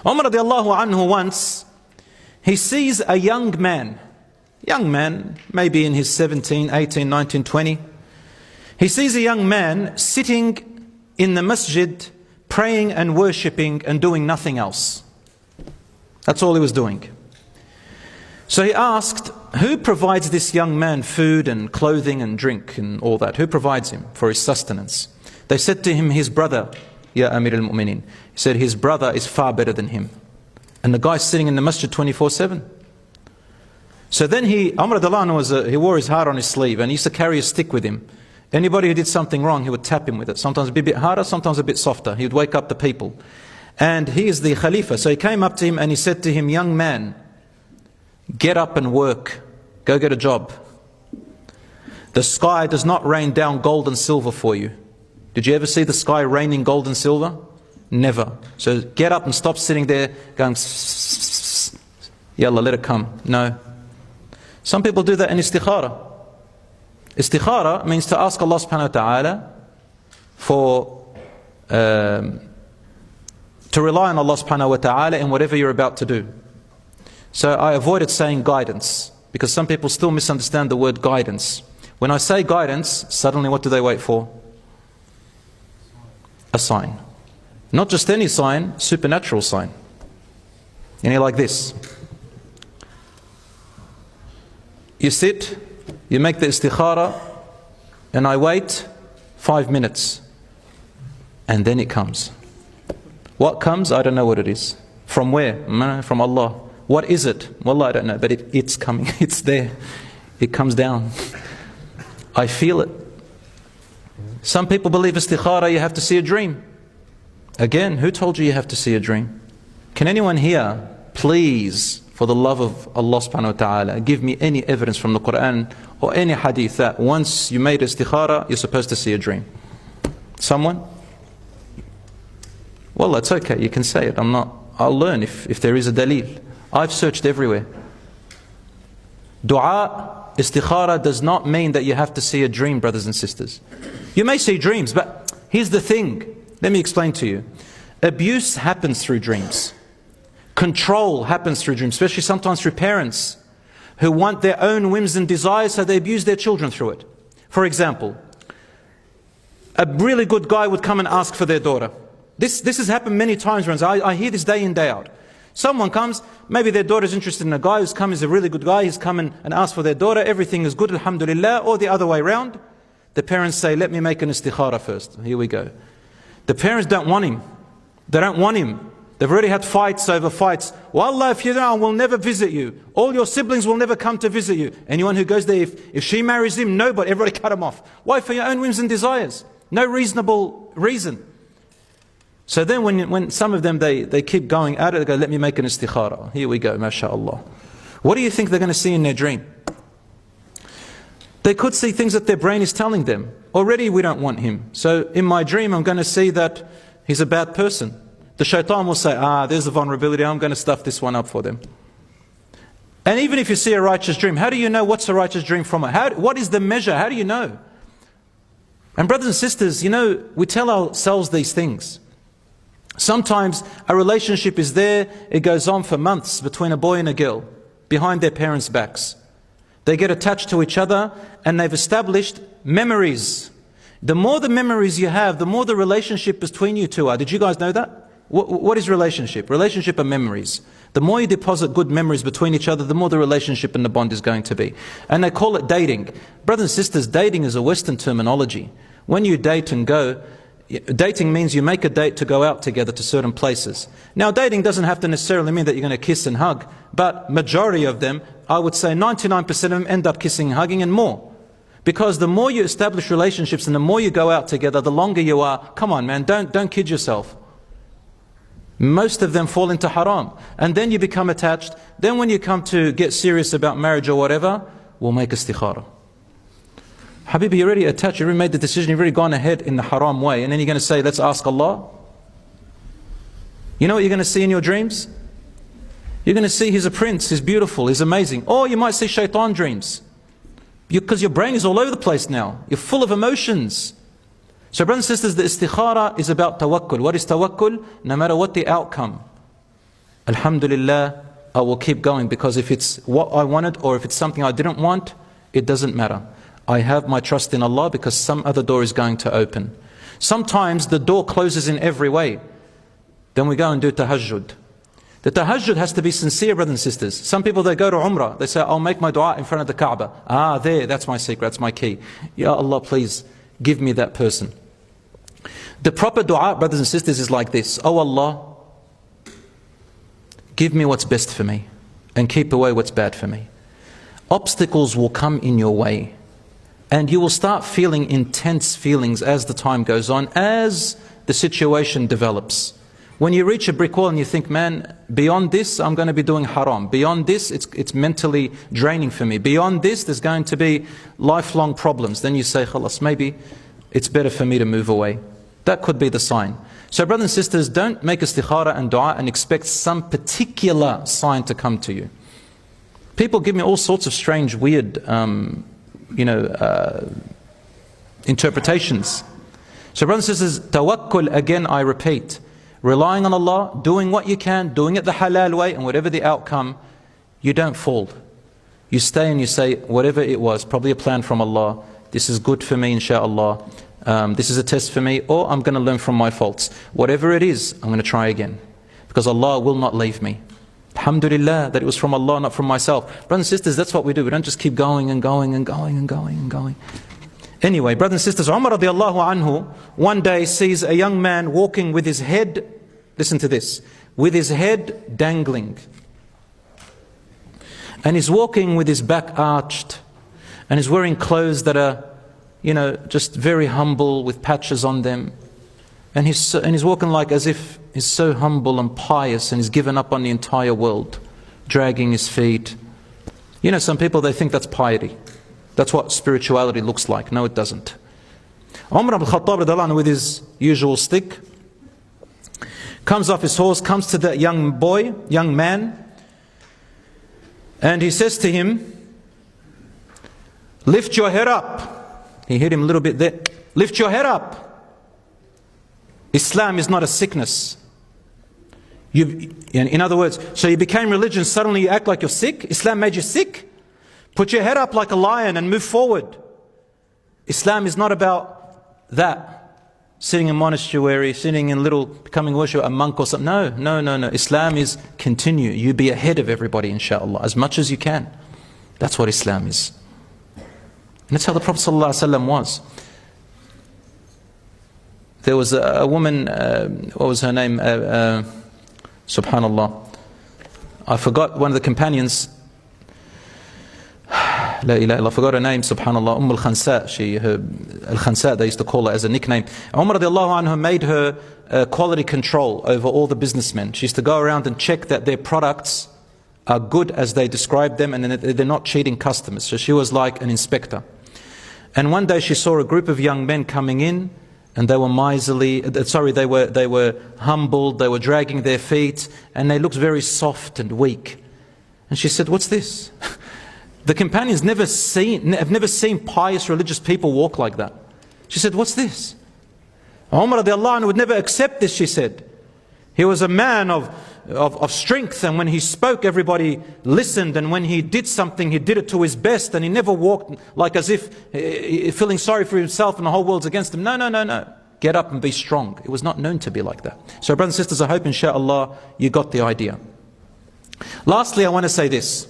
Umar radiallahu anhu once, he sees a young man, maybe in his 17, 18, 19, 20. He sees a young man sitting in the masjid, praying and worshipping and doing nothing else. That's all he was doing. So he asked, who provides this young man food and clothing and drink and all that? Who provides him for his sustenance? They said to him, his brother, Ya Amir al-Mu'mineen. He said, his brother is far better than him. And the guy's sitting in the masjid 24/7. So then Umar radiallahu anhu he wore his heart on his sleeve and he used to carry a stick with him. Anybody who did something wrong, he would tap him with it. Sometimes it'd be a bit harder, sometimes a bit softer. He would wake up the people. And he is the Khalifa. So he came up to him and he said to him, young man, get up and work. Go get a job. The sky does not rain down gold and silver for you. Did you ever see the sky raining gold and silver? Never. So get up and stop sitting there going, Yallah, let it come. No. Some people do that in istikhara. Istikhara means to ask Allah subhanahu wa ta'ala for, to rely on Allah subhanahu wa ta'ala in whatever you're about to do. So I avoided saying guidance, because some people still misunderstand the word guidance. When I say guidance, suddenly what do they wait for? A sign. Not just any sign, supernatural sign. Like this. You sit, you make the istikhara, and I wait 5 minutes. And then it comes. What comes? I don't know what it is. From where? From Allah. What is it? Wallah, I don't know, but it's coming. It's there. It comes down. I feel it. Some people believe istikhara, you have to see a dream. Again, who told you you have to see a dream? Can anyone here, please, for the love of Allah subhanahu wa ta'ala, give me any evidence from the Quran or any hadith that once you made istikhara, you're supposed to see a dream? Someone? Well, that's okay, you can say it. I'll learn if there is a dalil. I've searched everywhere. Dua, istikhara does not mean that you have to see a dream, brothers and sisters. You may see dreams, but here's the thing. Let me explain to you. Abuse happens through dreams. Control happens through dreams, especially sometimes through parents who want their own whims and desires, so they abuse their children through it. For example, a really good guy would come and ask for their daughter. This has happened many times. I hear this day in, day out. Someone comes, maybe their daughter's interested in a guy who's come, is a really good guy, he's come and asked for their daughter, everything is good, alhamdulillah, or the other way around. The parents say, let me make an istikhara first. Here we go. The parents don't want him. They don't want him. They've already had fights over fights. Wallah, if you don't, I will never visit you. All your siblings will never come to visit you. Anyone who goes there, if she marries him, nobody, everybody cut him off. Why? For your own whims and desires. No reasonable reason. So then when some of them, they keep going at it, they go, let me make an istikhara. Here we go, mashallah. What do you think they're going to see in their dream? They could see things that their brain is telling them. Already we don't want him. So in my dream, I'm going to see that he's a bad person. The shaitan will say, there's a vulnerability, I'm going to stuff this one up for them. And even if you see a righteous dream, how do you know what's a righteous dream from it? What is the measure? How do you know? And brothers and sisters, we tell ourselves these things. Sometimes a relationship is there, it goes on for months between a boy and a girl, behind their parents' backs. They get attached to each other and they've established memories. The more the memories you have, the more the relationship between you two are. Did you guys know that? What is relationship? Relationship are memories. The more you deposit good memories between each other, the more the relationship and the bond is going to be. And they call it dating. Brothers and sisters, dating is a Western terminology. When you date and go, dating means you make a date to go out together to certain places. Now dating doesn't have to necessarily mean that you're going to kiss and hug, but majority of them, I would say 99% of them end up kissing and hugging and more. Because the more you establish relationships and the more you go out together, the longer you are. Come on man, don't kid yourself. Most of them fall into haram. And then you become attached. Then when you come to get serious about marriage or whatever, we'll make istikhara. Habibi, you're already attached, you already made the decision, you've already gone ahead in the haram way, and then you're going to say, let's ask Allah. You know what you're going to see in your dreams? You're going to see he's a prince, he's beautiful, he's amazing. Or you might see shaitan dreams. Because your brain is all over the place now. You're full of emotions. So brothers and sisters, the istikhara is about tawakkul. What is tawakkul? No matter what the outcome, Alhamdulillah, I will keep going, because if it's what I wanted or if it's something I didn't want, it doesn't matter. I have my trust in Allah because some other door is going to open. Sometimes the door closes in every way. Then we go and do tahajjud. The tahajjud has to be sincere, brothers and sisters. Some people, they go to Umrah, they say, I'll make my dua in front of the Kaaba. That's my secret, that's my key. Ya Allah, please give me that person. The proper dua, brothers and sisters, is like this. Oh Allah, give me what's best for me and keep away what's bad for me. Obstacles will come in your way and you will start feeling intense feelings as the time goes on, as the situation develops. When you reach a brick wall and you think, man, beyond this I'm going to be doing haram. Beyond this it's mentally draining for me. Beyond this there's going to be lifelong problems. Then you say, khalas, maybe it's better for me to move away. That could be the sign. So brothers and sisters, don't make istikhara and dua and expect some particular sign to come to you. People give me all sorts of strange, weird, interpretations. So brothers and sisters, tawakkul, again I repeat, relying on Allah, doing what you can, doing it the halal way, and whatever the outcome, you don't fall. You stay and you say, whatever it was, probably a plan from Allah, this is good for me, inshaAllah, this is a test for me, or I'm going to learn from my faults. Whatever it is, I'm going to try again, because Allah will not leave me. Alhamdulillah that it was from Allah, not from myself. Brothers and sisters, that's what we do. We don't just keep going and going and going and going and going. Anyway, brothers and sisters, Umar radiallahu anhu one day sees a young man walking with his head, listen to this, with his head dangling. And he's walking with his back arched, and he's wearing clothes that are, just very humble with patches on them. And he's walking like as if he's so humble and pious and he's given up on the entire world, dragging his feet. Some people, they think that's piety. That's what spirituality looks like. No, it doesn't. Umar ibn Khattab with his usual stick comes off his horse, comes to that young man, and he says to him, lift your head up. He hit him a little bit there. Lift your head up. Islam is not a sickness. In other words, so you became religion, suddenly you act like you're sick? Islam made you sick? Put your head up like a lion and move forward. Islam is not about that. Sitting in monastery, sitting in becoming worship, a monk or something. No. Islam is continue. You be ahead of everybody, inshallah, as much as you can. That's what Islam is. And that's how the Prophet ﷺ was. There was a woman, what was her name? Subhanallah. I forgot one of the companions. La ilaha illallah, I forgot her name, subhanallah, Al-Khansa, Al-Khansa, they used to call her as a nickname. Umar radiallahu anhu made her quality control over all the businessmen. She used to go around and check that their products are good as they described them and they're not cheating customers. So she was like an inspector. And one day she saw a group of young men coming in, and they were miserly, they were humbled, they were dragging their feet, and they looked very soft and weak. And she said, what's this? The companions have never seen pious religious people walk like that. She said, what's this? Umar radiallahu anhu would never accept this, she said. He was a man of strength, and when he spoke, everybody listened, and when he did something, he did it to his best, and he never walked like as if feeling sorry for himself and the whole world's against him. No. Get up and be strong. It was not known to be like that. So brothers and sisters, I hope inshallah you got the idea. Lastly, I want to say this.